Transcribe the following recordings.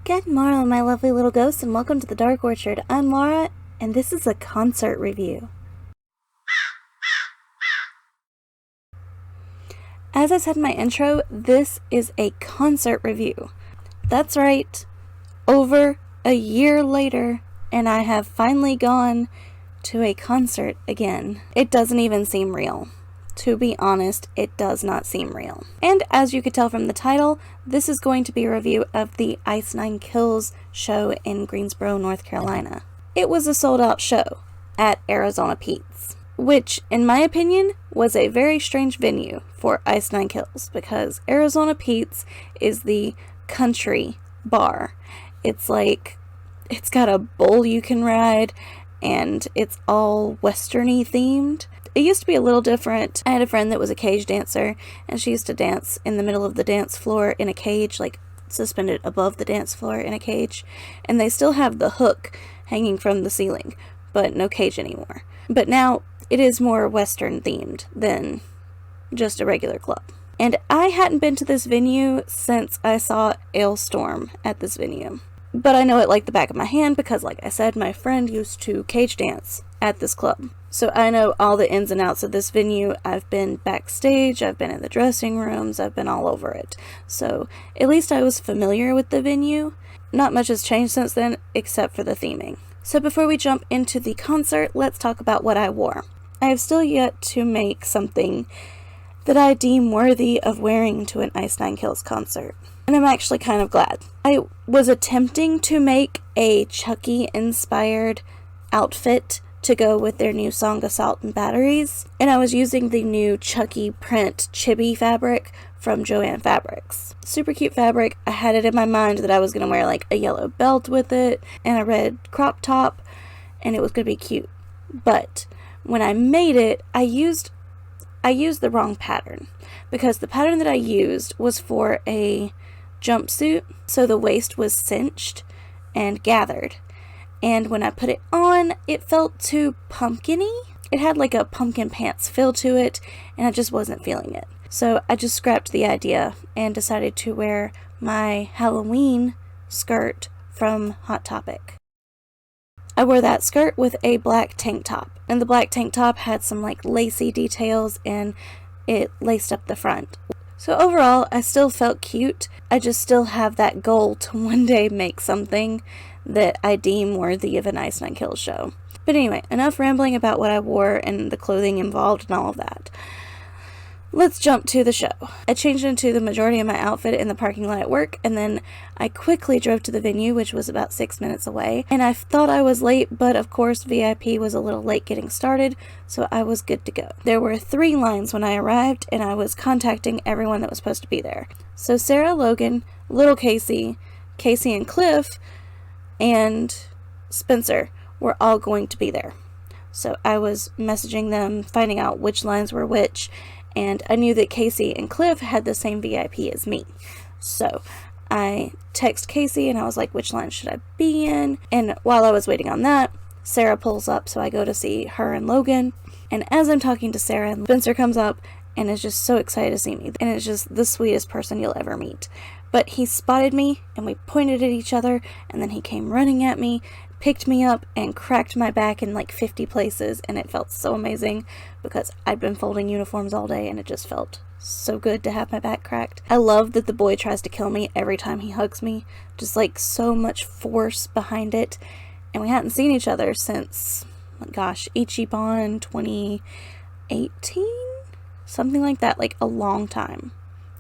Good morrow, my lovely little ghosts, and welcome to the Dark Orchard. I'm Laura, and this is a concert review. As I said in my intro, this is a concert review. That's right, over a year later, and I have finally gone to a concert again. It doesn't even seem real. To be honest, it does not seem real. And as you could tell from the title, this is going to be a review of the Ice Nine Kills show in Greensboro, North Carolina. It was a sold-out show at Arizona Pete's, which, in my opinion, was a very strange venue for Ice Nine Kills, because Arizona Pete's is the country bar. It's like, it's got a bull you can ride, and it's all westerny themed. It used to be a little different. I had a friend that was a cage dancer, and she used to dance in the middle of the dance floor in a cage, like suspended above the dance floor in a cage, and they still have the hook hanging from the ceiling, but no cage anymore. But now it is more western themed than just a regular club. And I hadn't been to this venue since I saw Ailstorm at this venue. But I know it like the back of my hand because, like I said, my friend used to cage dance at this club. So I know all the ins and outs of this venue. I've been backstage, I've been in the dressing rooms, I've been all over it. So at least I was familiar with the venue. Not much has changed since then, except for the theming. So before we jump into the concert, let's talk about what I wore. I have still yet to make something that I deem worthy of wearing to an Ice Nine Kills concert. And I'm actually kind of glad. I was attempting to make a Chucky-inspired outfit to go with their new song Assault and Batteries, and I was using the new Chucky print chibi fabric from Joann Fabrics. Super cute fabric. I had it in my mind that I was going to wear like a yellow belt with it and a red crop top, and it was going to be cute. But when I made it, I used the wrong pattern, because the pattern that I used was for a jumpsuit, so the waist was cinched and gathered. And when I put it on, it felt too pumpkin-y. It had like a pumpkin pants feel to it, and I just wasn't feeling it. So I just scrapped the idea and decided to wear my Halloween skirt from Hot Topic. I wore that skirt with a black tank top, and the black tank top had some like lacy details, and it laced up the front. So overall, I still felt cute. I just still have that goal to one day make something that I deem worthy of an Ice Nine Kills show. But anyway, enough rambling about what I wore and the clothing involved and all of that. Let's jump to the show. I changed into the majority of my outfit in the parking lot at work, and then I quickly drove to the venue, which was about 6 minutes away. And I thought I was late, but of course VIP was a little late getting started, so I was good to go. There were 3 lines when I arrived, and I was contacting everyone that was supposed to be there. So Sarah, Logan, Little Casey, Casey and Cliff, and Spencer were all going to be there. So I was messaging them, finding out which lines were which, and I knew that Casey and Cliff had the same VIP as me. So I text Casey and I was like, which line should I be in? And while I was waiting on that, Sarah pulls up, so I go to see her and Logan. And as I'm talking to Sarah, Spencer comes up and is just so excited to see me. And it's just the sweetest person you'll ever meet. But he spotted me and we pointed at each other, and then he came running at me, picked me up, and cracked my back in like 50 places, and it felt so amazing because I'd been folding uniforms all day and it just felt so good to have my back cracked. I love that the boy tries to kill me every time he hugs me, just like so much force behind it. And we hadn't seen each other since, gosh, Ichiban 2018? Something like that, like a long time.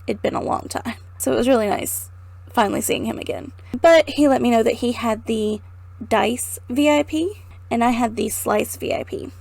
It'd been a long time. So it was really nice finally seeing him again. But he let me know that he had the Dice VIP and I had the Slice VIP.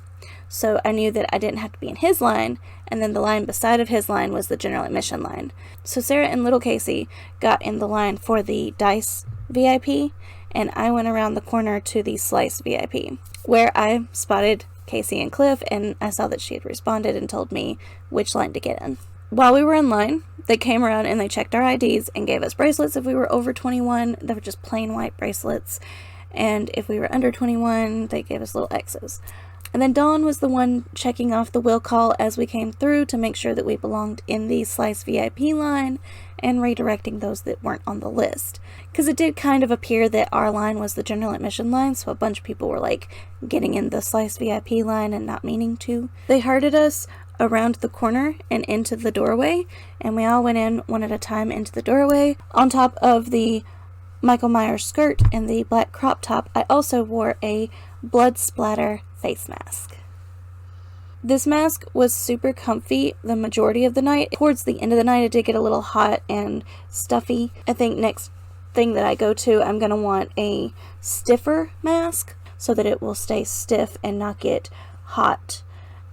So I knew that I didn't have to be in his line, and then the line beside of his line was the general admission line. So Sarah and Little Casey got in the line for the Dice VIP, and I went around the corner to the Slice VIP, where I spotted Casey and Cliff, and I saw that she had responded and told me which line to get in. While we were in line, they came around and they checked our IDs and gave us bracelets if we were over 21. They were just plain white bracelets. And if we were under 21, they gave us little X's. And then Dawn was the one checking off the will call as we came through to make sure that we belonged in the Slice VIP line and redirecting those that weren't on the list. Because it did kind of appear that our line was the general admission line, so a bunch of people were like getting in the Slice VIP line and not meaning to. They herded us around the corner and into the doorway, and we all went in one at a time into the doorway. On top of the Michael Myers skirt and the black crop top, I also wore a blood splatter face mask. This mask was super comfy the majority of the night. Towards the end of the night, it did get a little hot and stuffy. I think next thing that I go to, I'm going to want a stiffer mask so that it will stay stiff and not get hot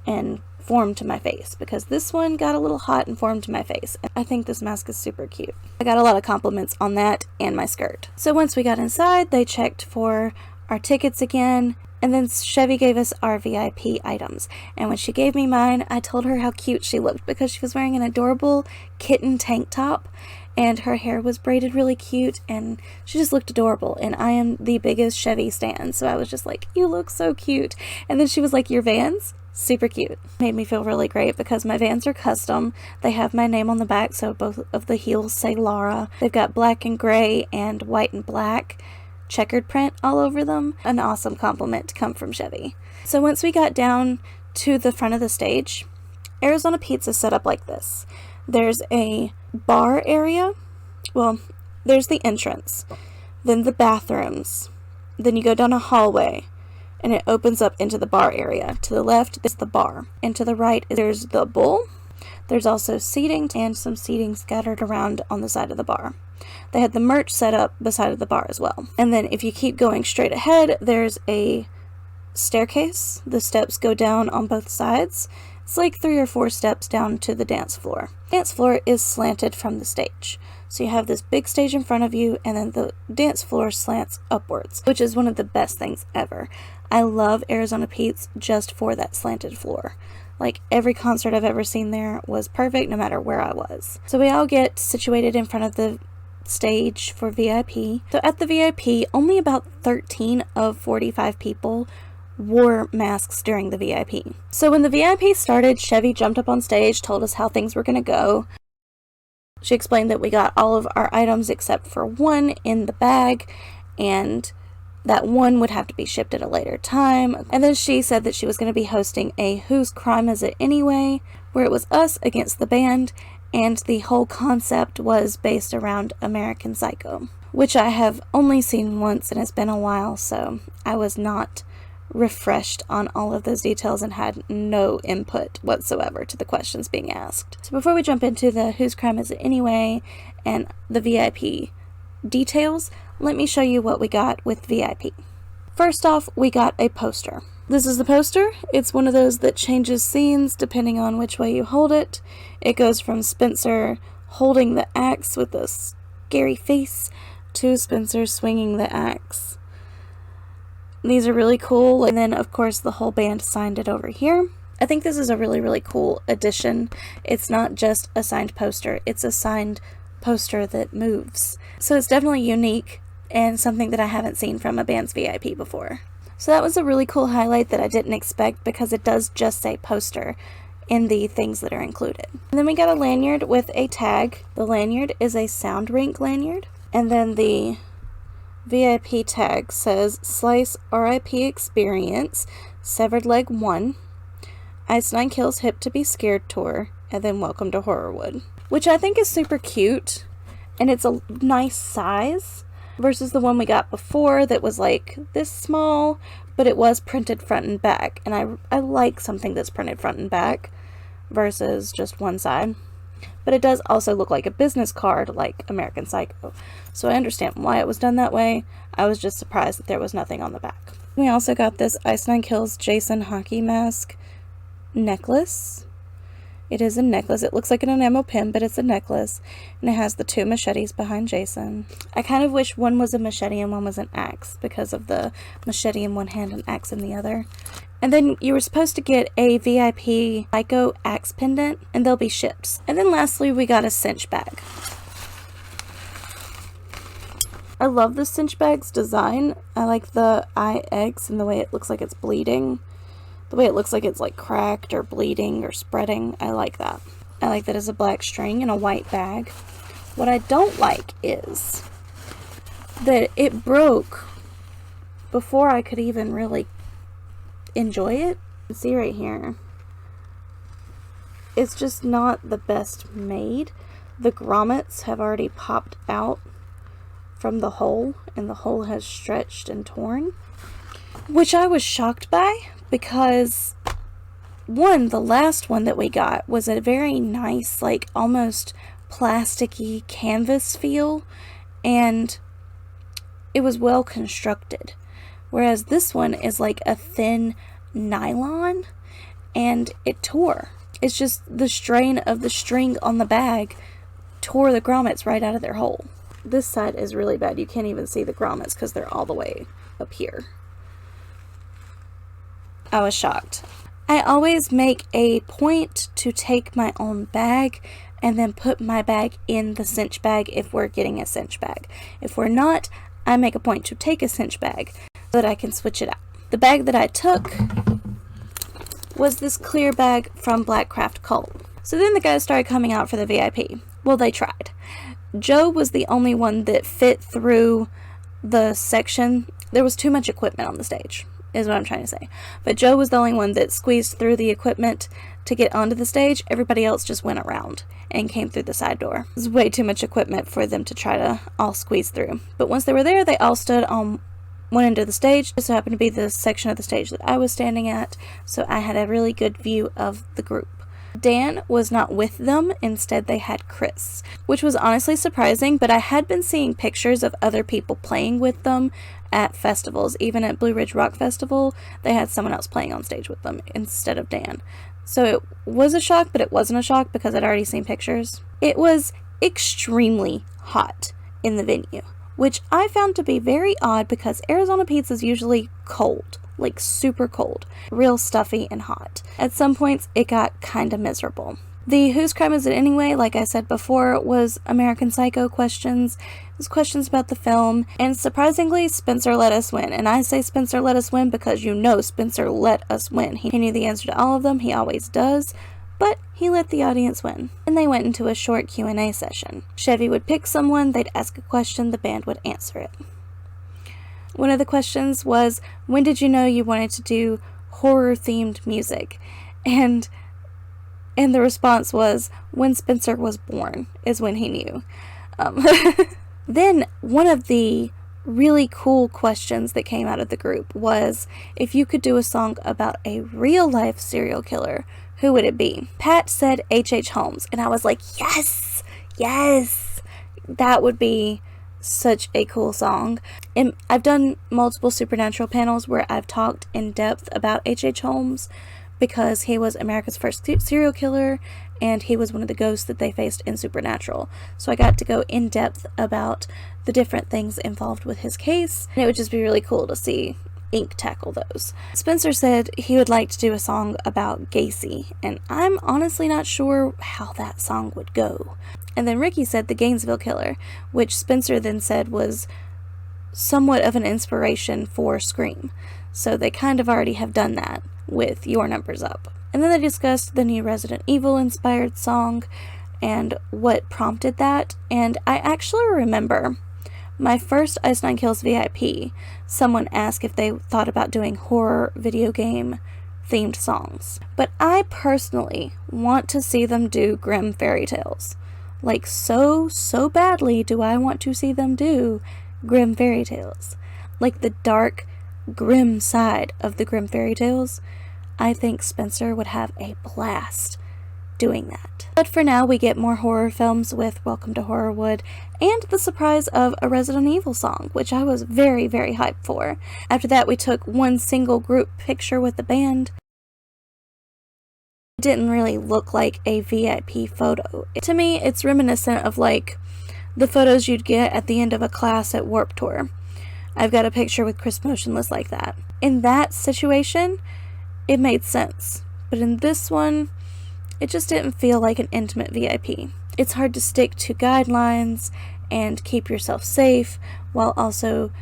and form to my face, because this one got a little hot and formed to my face. I think this mask is super cute. I got a lot of compliments on that and my skirt. So once we got inside, they checked for our tickets again, and then Chevy gave us our VIP items. And when she gave me mine, I told her how cute she looked, because she was wearing an adorable kitten tank top and her hair was braided really cute and she just looked adorable. And I am the biggest Chevy stan, so I was just like, you look so cute. And then she was like, your Vans? Super cute. Made me feel really great because my Vans are custom. They have my name on the back, so both of the heels say Laura. They've got black and gray and white and black checkered print all over them. An awesome compliment to come from Chevy. So once we got down to the front of the stage, Arizona Pizza set up like this. There's a bar area. Well, there's the entrance, then the bathrooms, then you go down a hallway and it opens up into the bar area. To the left is the bar, and to the right there's the bowl. There's also seating and some seating scattered around on the side of the bar. They had the merch set up beside of the bar as well. And then if you keep going straight ahead, there's a staircase. The steps go down on both sides. It's like 3 or 4 steps down to the dance floor. The dance floor is slanted from the stage. So you have this big stage in front of you, and then the dance floor slants upwards, which is one of the best things ever. I love Arizona Pete's just for that slanted floor. Like, every concert I've ever seen there was perfect no matter where I was. So we all get situated in front of the stage for VIP. So at the VIP, only about 13 of 45 people wore masks during the VIP. So when the VIP started, Chevy jumped up on stage, told us how things were going to go. She explained that we got all of our items except for one in the bag, and that one would have to be shipped at a later time. And then she said that she was going to be hosting a Whose Crime Is It Anyway, where it was us against the band, and the whole concept was based around American Psycho, which I have only seen once and it's been a while, so I was not refreshed on all of those details and had no input whatsoever to the questions being asked. So before we jump into the Whose Crime Is It Anyway and the VIP details, let me show you what we got with VIP. First off, we got a poster. This is the poster. It's one of those that changes scenes depending on which way you hold it. It goes from Spencer holding the axe with a scary face to Spencer swinging the axe. These are really cool, and then of course the whole band signed it over here. I think this is a really, really cool addition. It's not just a signed poster, it's a signed poster that moves. So it's definitely unique and something that I haven't seen from a band's VIP before. So that was a really cool highlight that I didn't expect, because it does just say poster in the things that are included. And then we got a lanyard with a tag. The lanyard is a Sound Rink lanyard, and then the VIP tag says Slice RIP Experience, Severed Leg 1, Ice Nine Kills Hip to Be Scared Tour, and then Welcome to Horrorwood, which I think is super cute, and it's a nice size versus the one we got before that was like this small, but it was printed front and back, and I like something that's printed front and back versus just one side. But it does also look like a business card like American Psycho, so I understand why it was done that way. I was just surprised that there was nothing on the back. We also got this Ice Nine Kills Jason hockey mask necklace. It is a necklace. It looks like an enamel pin, but it's a necklace, and it has the 2 machetes behind Jason. I kind of wish one was a machete and one was an axe, because of the machete in one hand and axe in the other. And then you were supposed to get a VIP Psycho axe pendant, and they'll be shipped. And then lastly, we got a cinch bag. I love the cinch bag's design. I like the eye eggs and the way it looks like it's bleeding. The way it looks like it's like cracked or bleeding or spreading. I like that. I like that it's a black string and a white bag. What I don't like is that it broke before I could even really enjoy it. See right here, it's just not the best made. The grommets have already popped out from the hole, and the hole has stretched and torn, which I was shocked by, because one, the last one that we got was a very nice, like almost plasticky canvas feel, and it was well constructed, whereas this one is like a thin nylon, and it tore. It's just the strain of the string on the bag tore the grommets right out of their hole. This side is really bad. You can't even see the grommets because they're all the way up here. I was shocked. I always make a point to take my own bag and then put my bag in the cinch bag if we're getting a cinch bag. If we're not, I make a point to take a cinch bag so that I can switch it out. The bag that I took was this clear bag from Black Craft Cult. So then the guys started coming out for the VIP. Well, they tried. Joe was the only one that fit through the section. There was too much equipment on the stage, is what I'm trying to say. But Joe was the only one that squeezed through the equipment to get onto the stage. Everybody else just went around and came through the side door. It was way too much equipment for them to try to all squeeze through. But once they were there, they all stood on one end of the stage. This happened to be the section of the stage that I was standing at, so I had a really good view of the group. Dan was not with them. Instead, they had Chris, which was honestly surprising, but I had been seeing pictures of other people playing with them at festivals. Even at Blue Ridge Rock Festival, they had someone else playing on stage with them instead of Dan. So it was a shock, but it wasn't a shock because I'd already seen pictures. It was extremely hot in the venue, which I found to be very odd because Arizona pizza is usually cold. Like super cold, real stuffy and hot. At some points, it got kind of miserable. The Whose Crime Is It Anyway, like I said before, was American Psycho questions. It was questions about the film, and surprisingly, Spencer let us win. And I say Spencer let us win because you know Spencer let us win. He knew the answer to all of them, he always does, but he let the audience win. And they went into a short Q&A session. Chevy would pick someone, they'd ask a question, the band would answer it. One of the questions was, when did you know you wanted to do horror-themed music? And the response was, when Spencer was born is when he knew. Then one of the really cool questions that came out of the group was, if you could do a song about a real-life serial killer, who would it be? Pat said H.H. Holmes, and I was like, yes! Yes! That would be such a cool song. And I've done multiple Supernatural panels where I've talked in depth about H.H. Holmes because he was America's first serial killer and he was one of the ghosts that they faced in Supernatural. So I got to go in depth about the different things involved with his case, and it would just be really cool to see Ink tackle those. Spencer said he would like to do a song about Gacy, and I'm honestly not sure how that song would go. And then Ricky said the Gainesville Killer, which Spencer then said was somewhat of an inspiration for Scream. So they kind of already have done that with Your Number's Up. And then they discussed the new Resident Evil inspired song and what prompted that. And I actually remember my first Ice Nine Kills VIP, someone asked if they thought about doing horror video game themed songs. But I personally want to see them do Grim Fairy Tales. Like, so badly do I want to see them do Grim Fairy Tales. Like, the dark, grim side of the Grim Fairy Tales. I think Spencer would have a blast doing that. But for now, we get more horror films with Welcome to Horrorwood and the surprise of a Resident Evil song, which I was very, very hyped for. After that, we took one single group picture with the band. It didn't really look like a VIP photo. To me, it's reminiscent of like the photos you'd get at the end of a class at Warped Tour. I've got a picture with Chris Motionless like that. In that situation, it made sense. But in this one, it just didn't feel like an intimate VIP. It's hard to stick to guidelines and keep yourself safe while also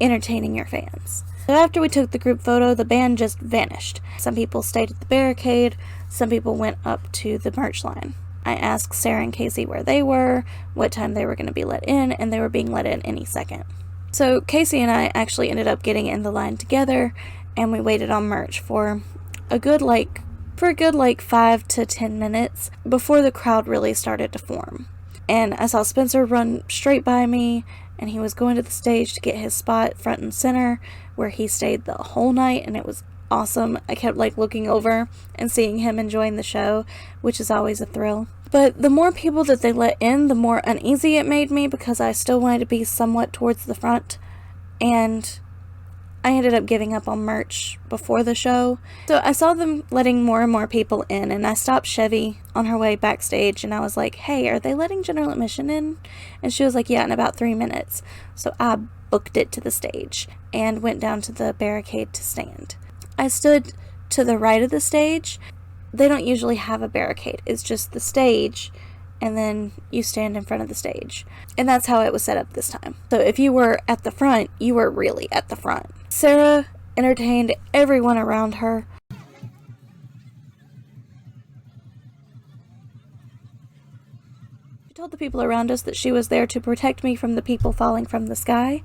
entertaining your fans. So after we took the group photo, the band just vanished. Some people stayed at the barricade, some people went up to the merch line. I asked Sarah and Casey where they were, what time they were going to be let in, and they were being let in any second. So Casey and I actually ended up getting in the line together, and we waited on merch for a good 5 to 10 minutes before the crowd really started to form. And I saw Spencer run straight by me, and he was going to the stage to get his spot front and center, where he stayed the whole night, and it was awesome. I kept looking over and seeing him enjoying the show, which is always a thrill. But the more people that they let in, the more uneasy it made me, because I still wanted to be somewhat towards the front, and I ended up giving up on merch before the show. So I saw them letting more and more people in, and I stopped Chevy on her way backstage, and I was like, hey, are they letting general admission in? And she was like, yeah, in about 3 minutes. So I booked it to the stage and went down to the barricade to stand. I stood to the right of the stage. They don't usually have a barricade. It's just the stage, and then you stand in front of the stage. And that's how it was set up this time. So if you were at the front, you were really at the front. Sarah entertained everyone around her. She told the people around us that she was there to protect me from the people falling from the sky.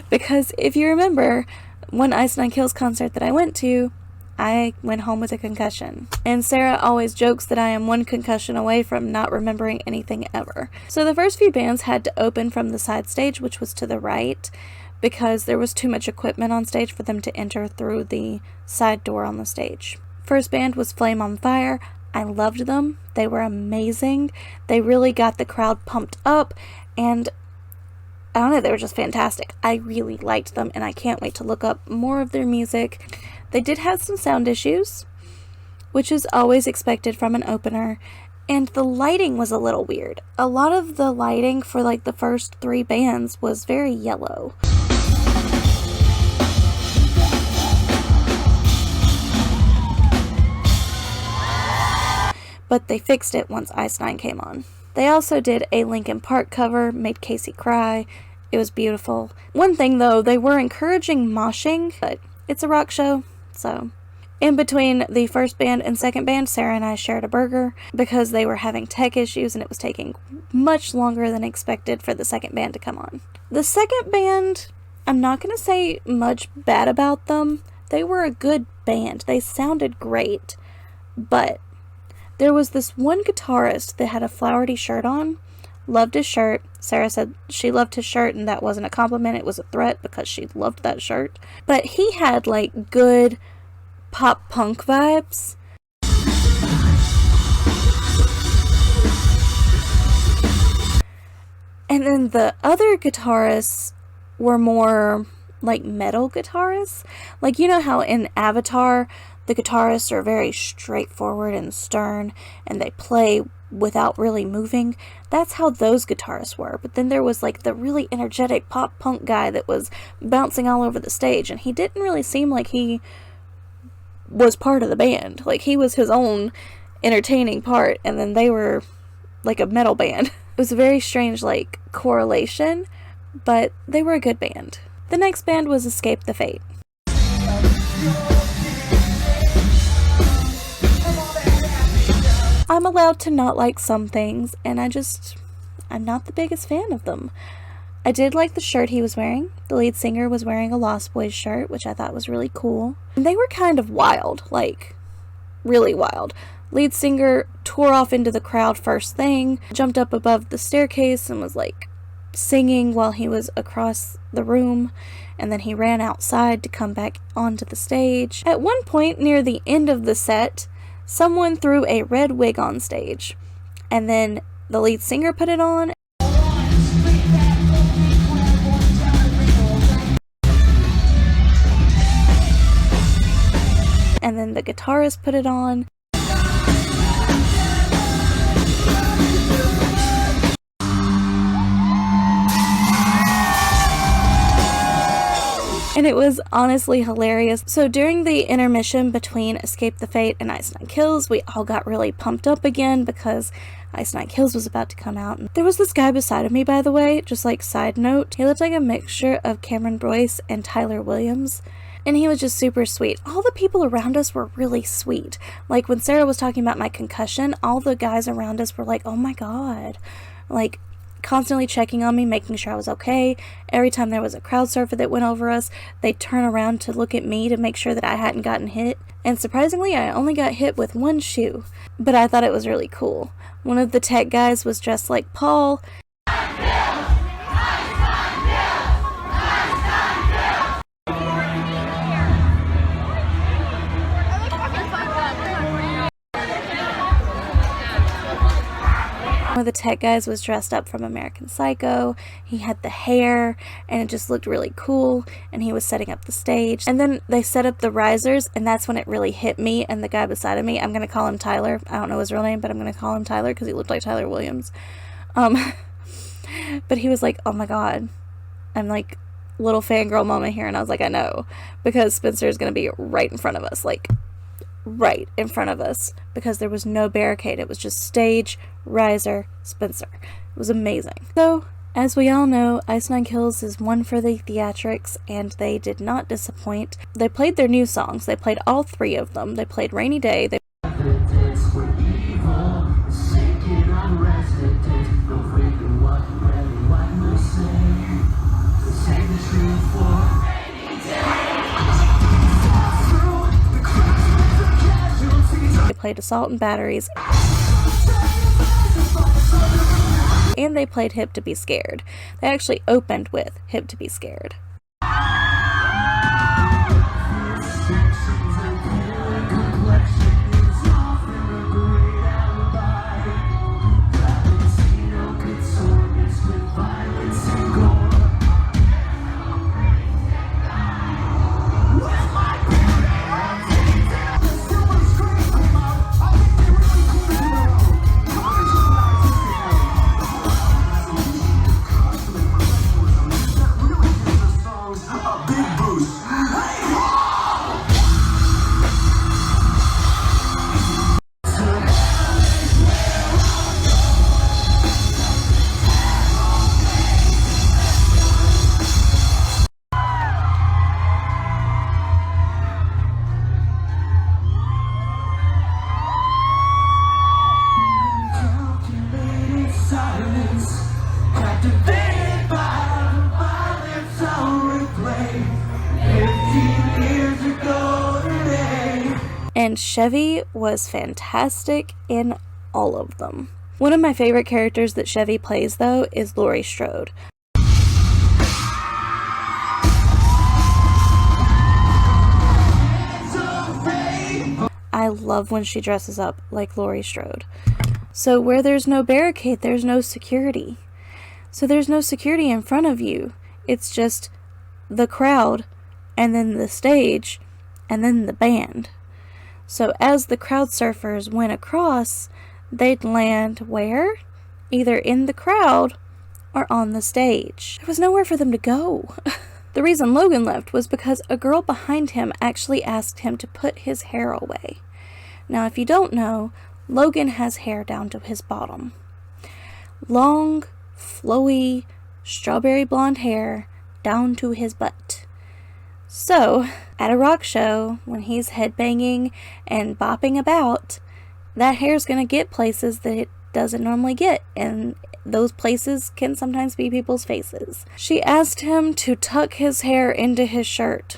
Because if you remember, one Ice Nine Kills concert that I went to, I went home with a concussion. And Sarah always jokes that I am one concussion away from not remembering anything ever. So the first few bands had to open from the side stage, which was to the right, because there was too much equipment on stage for them to enter through the side door on the stage. First band was Flame on Fire. I loved them. They were amazing. They really got the crowd pumped up, and I don't know, they were just fantastic. I really liked them, and I can't wait to look up more of their music. They did have some sound issues, which is always expected from an opener, and the lighting was a little weird. A lot of the lighting for the first 3 bands was very yellow. But they fixed it once Ice Nine came on. They also did a Linkin Park cover, made Casey cry. It was beautiful. One thing though, they were encouraging moshing, but it's a rock show, so. In between the first band and second band, Sarah and I shared a burger because they were having tech issues and it was taking much longer than expected for the second band to come on. The second band, I'm not going to say much bad about them. They were a good band. They sounded great, but there was this one guitarist that had a flowery shirt on. Loved his shirt. Sarah said she loved his shirt, and that wasn't a compliment, it was a threat because she loved that shirt. But he had good pop punk vibes. And then the other guitarists were more metal guitarists. You know how in Avatar the guitarists are very straightforward and stern, and they play without really moving? That's how those guitarists were. But then there was the really energetic pop punk guy that was bouncing all over the stage, and he didn't really seem like he was part of the band. He was his own entertaining part, and then they were a metal band. It was a very strange correlation, but they were a good band. The next band was Escape the Fate. I'm allowed to not like some things, and I'm not the biggest fan of them. I did like the shirt he was wearing. The lead singer was wearing a Lost Boys shirt, which I thought was really cool. And they were kind of wild, really wild. Lead singer tore off into the crowd first thing, jumped up above the staircase and was singing while he was across the room, and then he ran outside to come back onto the stage. At one point near the end of the set, someone threw a red wig on stage, and then the lead singer put it on. And then the guitarist put it on. And it was honestly hilarious. So during the intermission between Escape the Fate and Ice Nine Kills, we all got really pumped up again because Ice Nine Kills was about to come out. And there was this guy beside of me, by the way, just side note. He looked like a mixture of Cameron Boyce and Tyler Williams. And he was just super sweet. All the people around us were really sweet. Like, when Sarah was talking about my concussion, all the guys around us were like, oh my God. Like, constantly checking on me, making sure I was okay. Every time there was a crowd surfer that went over us, they'd turn around to look at me to make sure that I hadn't gotten hit. And surprisingly, I only got hit with one shoe. But I thought it was really cool. One of the tech guys was dressed like Paul. One of the tech guys was dressed up from American Psycho. He had the hair, and it just looked really cool, and he was setting up the stage. And then they set up the risers, and that's when it really hit me and the guy beside of me. I'm going to call him Tyler. I don't know his real name, but I'm going to call him Tyler because he looked like Tyler Williams. But he was like, oh my God. I'm like, little fangirl moment here, and I was like, I know, because Spencer is going to be right in front of us, like right in front of us, because there was no barricade. It was just stage, riser, Spencer. It was amazing. So, as we all know, Ice Nine Kills is one for the theatrics, and they did not disappoint. They played their new songs. They played all 3 of them. They played Rainy Day. They played Assault and Batteries. And they played Hip to Be Scared. They actually opened with Hip to Be Scared. And Chevy was fantastic in all of them. One of my favorite characters that Chevy plays, though, is Laurie Strode. I love when she dresses up like Laurie Strode. So where there's no barricade, there's no security. So there's no security in front of you. It's just the crowd, and then the stage, and then the band. So as the crowd surfers went across, they'd land where? Either in the crowd or on the stage. There was nowhere for them to go. The reason Logan left was because a girl behind him actually asked him to put his hair away. Now, if you don't know, Logan has hair down to his bottom. Long, flowy, strawberry blonde hair down to his butt. So, at a rock show, when he's headbanging and bopping about, that hair's gonna get places that it doesn't normally get, and those places can sometimes be people's faces. She asked him to tuck his hair into his shirt.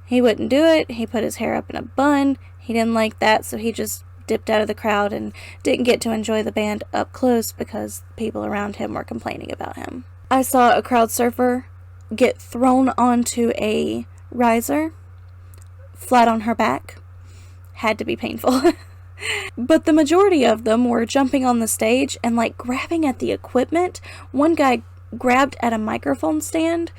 He wouldn't do it. He put his hair up in a bun. He didn't like that, so he just dipped out of the crowd and didn't get to enjoy the band up close because people around him were complaining about him. I saw a crowd surfer get thrown onto a riser, flat on her back. Had to be painful. But the majority of them were jumping on the stage and like grabbing at the equipment. One guy grabbed at a microphone stand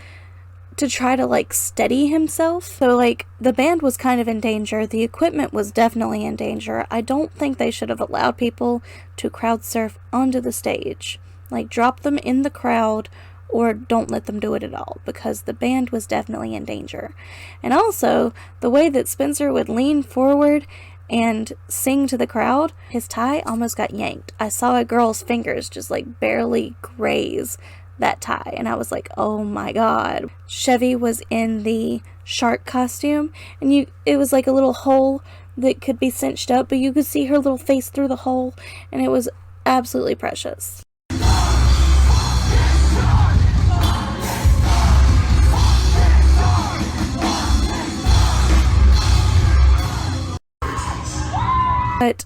to try to like steady himself. So like the band was kind of in danger. The equipment was definitely in danger. I don't think they should have allowed people to crowd surf onto the stage. Like drop them in the crowd or don't let them do it at all, because the band was definitely in danger. And also, the way that Spencer would lean forward and sing to the crowd, his tie almost got yanked. I saw a girl's fingers just like barely graze that tie, and I was like, oh my god. Chevy was in the shark costume, and it was like a little hole that could be cinched up, but you could see her little face through the hole, and it was absolutely precious. But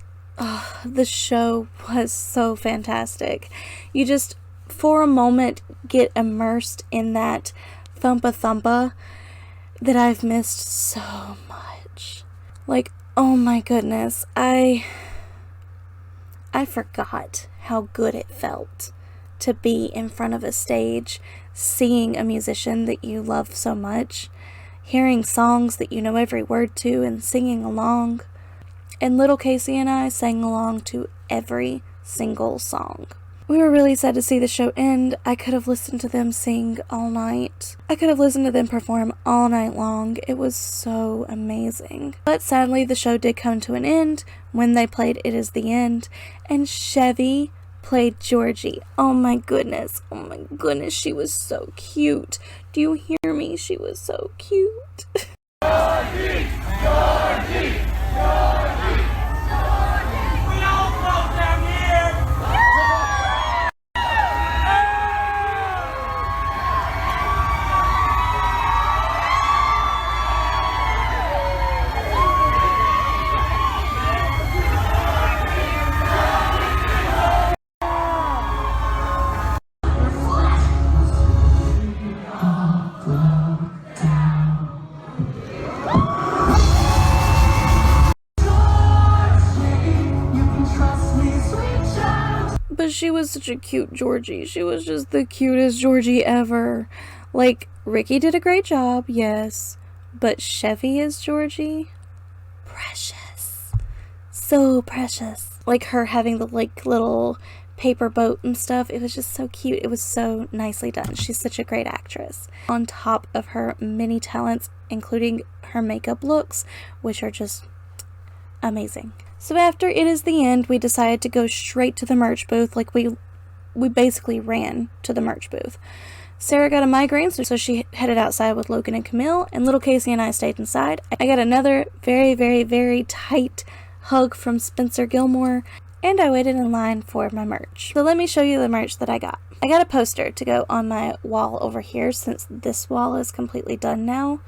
the show was so fantastic. You just, for a moment, get immersed in that thumpa that I've missed so much. Like, oh my goodness, I forgot how good it felt to be in front of a stage, seeing a musician that you love so much, hearing songs that you know every word to, and singing along. And little Casey and I sang along to every single song. We were really sad to see the show end. I could have listened to them sing all night. I could have listened to them perform all night long. It was so amazing. But sadly, the show did come to an end when they played It Is the End, and Chevy played Georgie. Oh my goodness, she was so cute. Do you hear me? She was so cute. Georgie! Georgie! Georgie! We all fall down here! But she was such a cute Georgie. She was just the cutest Georgie ever. Like, Ricky did a great job, yes. But Chevy as Georgie? Precious. So precious. Like her having the little paper boat and stuff. It was just so cute. It was so nicely done. She's such a great actress. On top of her many talents, including her makeup looks, which are just amazing. So after It Is the End, we decided to go straight to the merch booth. Like, we basically ran to the merch booth. Sarah got a migraine, so she headed outside with Logan and Camille, and little Casey and I stayed inside. I got another very, very, very tight hug from Spencer Gilmore, and I waited in line for my merch. So let me show you the merch that I got. I got a poster to go on my wall over here, since this wall is completely done now.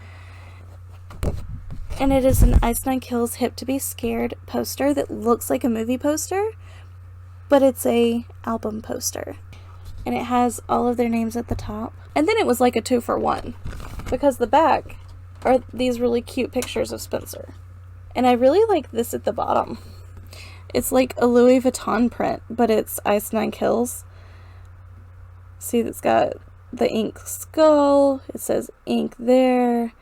And it is an Ice Nine Kills Hip to Be Scared poster that looks like a movie poster, but it's a album poster. And it has all of their names at the top. And then it was like a 2-for-1, because the back are these really cute pictures of Spencer. And I really like this at the bottom. It's like a Louis Vuitton print, but it's Ice Nine Kills. See, it's got the ink skull. It says ink there.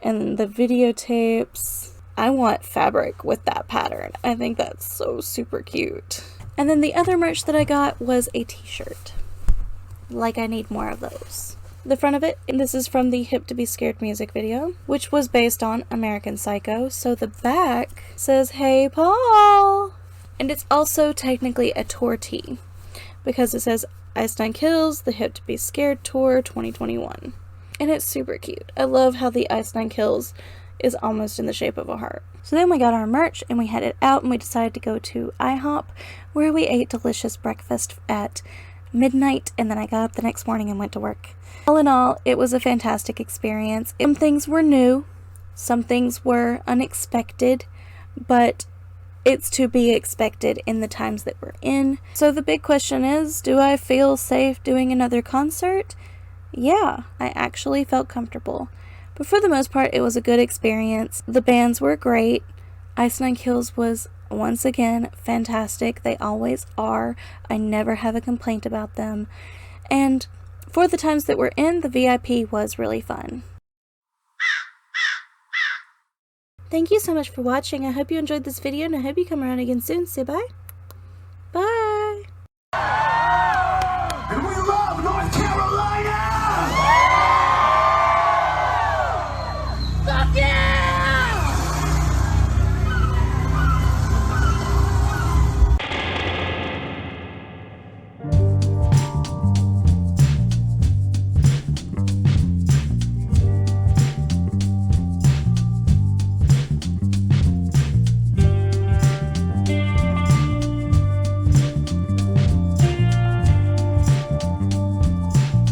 And the videotapes. I want fabric with that pattern. I think that's so super cute. And then the other merch that I got was a t-shirt. Like, I need more of those. The front of it, and this is from the Hip to Be Scared music video, which was based on American Psycho. So the back says, "Hey Paul!" And it's also technically a tour tee, because it says Ice Nine Kills, the Hip to Be Scared Tour 2021. And it's super cute. I love how the Ice Nine Kills is almost in the shape of a heart. So then we got our merch and we headed out, and we decided to go to IHOP, where we ate delicious breakfast at midnight, and then I got up the next morning and went to work. All in all, it was a fantastic experience. Some things were new, some things were unexpected, but it's to be expected in the times that we're in. So the big question is, do I feel safe doing another concert? Yeah, I actually felt comfortable. But for the most part, it was a good experience. The bands were great. Ice Nine Kills was, once again, fantastic. They always are. I never have a complaint about them. And for the times that we're in, the VIP was really fun. Thank you so much for watching. I hope you enjoyed this video, and I hope you come around again soon. Say bye.